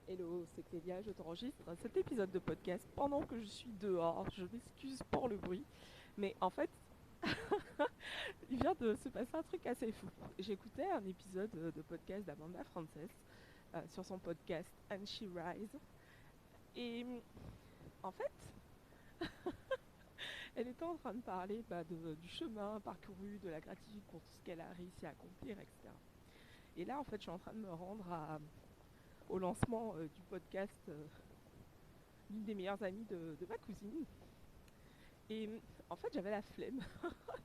Hello, c'est Clélia, je t'enregistre cet épisode de podcast pendant que je suis dehors. Je m'excuse pour le bruit, mais en fait, il vient de se passer un truc assez fou. J'écoutais un épisode de podcast d'Amanda Frances sur son podcast And She Rise, et en fait, elle était en train de parler du chemin parcouru, de la gratitude pour tout ce qu'elle a réussi à accomplir, etc. Et là, en fait, je suis en train de me rendre au lancement du podcast d'une des meilleures amies de ma cousine. Et en fait, j'avais la flemme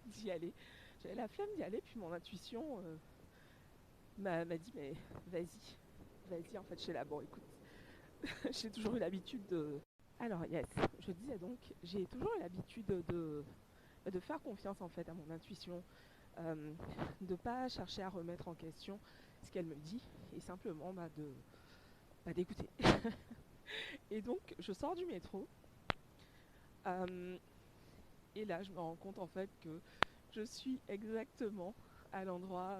d'y aller. J'avais la flemme d'y aller, puis mon intuition m'a dit, mais vas-y, en fait, je suis là. Bon, écoute, j'ai toujours eu l'habitude de... Alors, yes, je disais donc, j'ai toujours eu l'habitude de faire confiance, en fait, à mon intuition, euh, de pas chercher à remettre en question ce qu'elle me dit, et simplement d'écouter. Et donc, je sors du métro, euh, et là, je me rends compte, en fait, que je suis exactement à l'endroit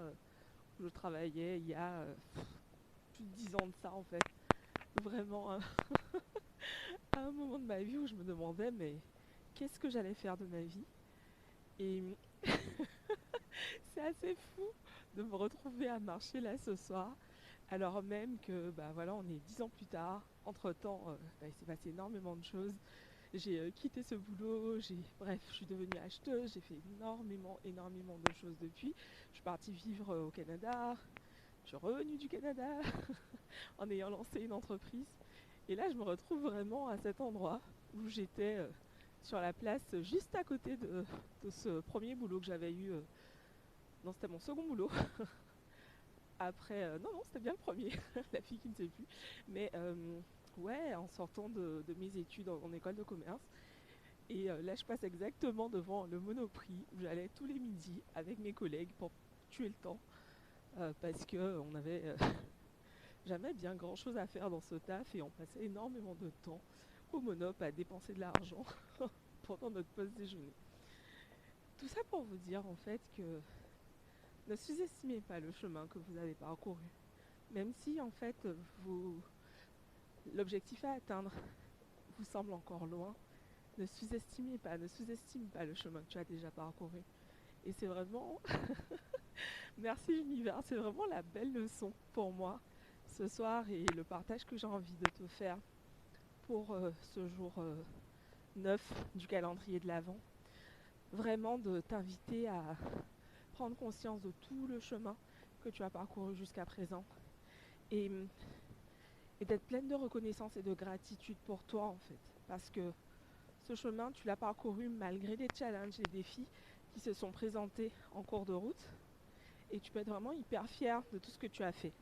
où je travaillais il y a plus de 10 ans de ça en fait. Vraiment à un moment de ma vie où je me demandais mais qu'est-ce que j'allais faire de ma vie. Et c'est assez fou de me retrouver à marcher là ce soir alors même que bah voilà, on est 10 ans plus tard. Entre temps il s'est passé énormément de choses. J'ai quitté ce boulot, je suis devenue acheteuse, j'ai fait énormément de choses depuis. Je suis partie vivre au Canada, je suis revenue du Canada en ayant lancé une entreprise. Et là, je me retrouve vraiment à cet endroit où j'étais sur la place juste à côté de ce premier boulot que j'avais eu. Non, c'était mon second boulot. Après, non, c'était bien le premier, la fille qui ne sait plus. Mais ouais, en sortant de mes études en école de commerce. Et là, je passe exactement devant le Monoprix où j'allais tous les midis avec mes collègues pour tuer le temps. Parce qu'on avait jamais bien grand chose à faire dans ce taf et on passait énormément de temps au Monop à dépenser de l'argent pendant notre pause déjeuner. Tout ça pour vous dire en fait que ne sous-estimez pas le chemin que vous avez parcouru. Même si en fait l'objectif à atteindre vous semble encore loin, ne sous-estime pas le chemin que tu as déjà parcouru. Et c'est vraiment, merci l'univers, c'est vraiment la belle leçon pour moi ce soir et le partage que j'ai envie de te faire pour ce jour 9 du calendrier de l'Avent. Vraiment de t'inviter à prendre conscience de tout le chemin que tu as parcouru jusqu'à présent et, et d'être pleine de reconnaissance et de gratitude pour toi en fait. Parce que ce chemin, tu l'as parcouru malgré les challenges et défis qui se sont présentés en cours de route et tu peux être vraiment hyper fière de tout ce que tu as fait.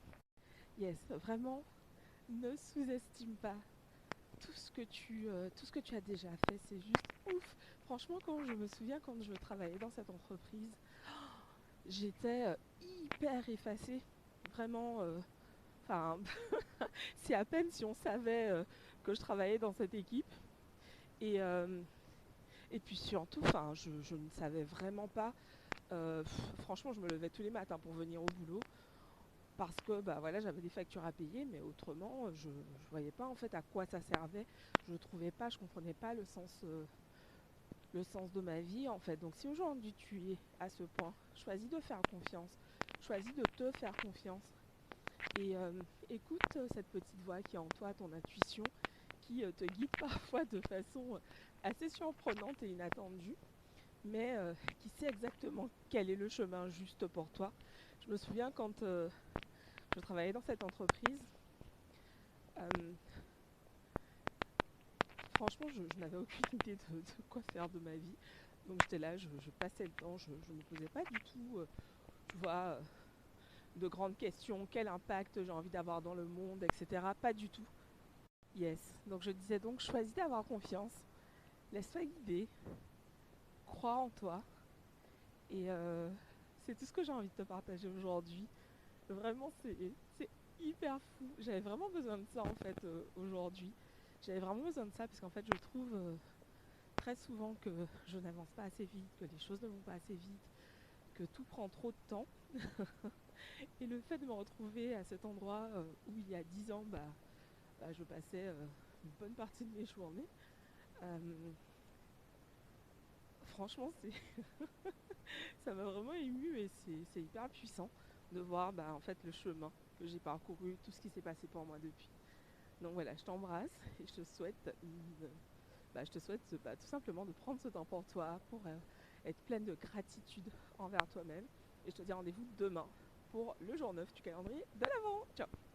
Yes, vraiment, ne sous-estime pas tout ce que tu as déjà fait, c'est juste ouf. Franchement, quand je me souviens quand je travaillais dans cette entreprise, j'étais hyper effacée. Vraiment, enfin, c'est à peine si on savait que je travaillais dans cette équipe. Et, euh, et puis surtout, enfin, je ne savais vraiment pas. Franchement, je me levais tous les matins pour venir au boulot parce que bah voilà, j'avais des factures à payer, mais autrement, je voyais pas en fait à quoi ça servait. Je trouvais pas, je comprenais pas le sens de ma vie en fait. Donc si aujourd'hui tu es à ce point, choisis de faire confiance, choisis de te faire confiance et écoute cette petite voix qui est en toi, ton intuition, qui te guide parfois de façon assez surprenante et inattendue, mais qui sait exactement quel est le chemin juste pour toi. Je me souviens quand je travaillais dans cette entreprise, euh, franchement, je n'avais aucune idée de quoi faire de ma vie. Donc j'étais là, je passais le temps, je ne me posais pas du tout, tu vois, de grandes questions, quel impact j'ai envie d'avoir dans le monde, etc. Pas du tout. Yes. Donc je disais donc, choisis d'avoir confiance, laisse-toi guider, crois en toi. Et c'est tout ce que j'ai envie de te partager aujourd'hui. Vraiment, c'est hyper fou. J'avais vraiment besoin de ça en fait aujourd'hui. J'avais vraiment besoin de ça parce qu'en fait, je trouve très souvent que je n'avance pas assez vite, que les choses ne vont pas assez vite, que tout prend trop de temps. Et le fait de me retrouver à cet endroit où il y a 10 ans, bah je passais une bonne partie de mes journées. Euh, Franchement, ça m'a vraiment émue et c'est hyper puissant de voir en fait le chemin que j'ai parcouru, tout ce qui s'est passé pour moi depuis. Donc voilà, je t'embrasse et je te souhaite tout simplement de prendre ce temps pour toi, pour être pleine de gratitude envers toi-même. Et je te dis rendez-vous demain pour le jour 9 du calendrier de l'Avent. Ciao.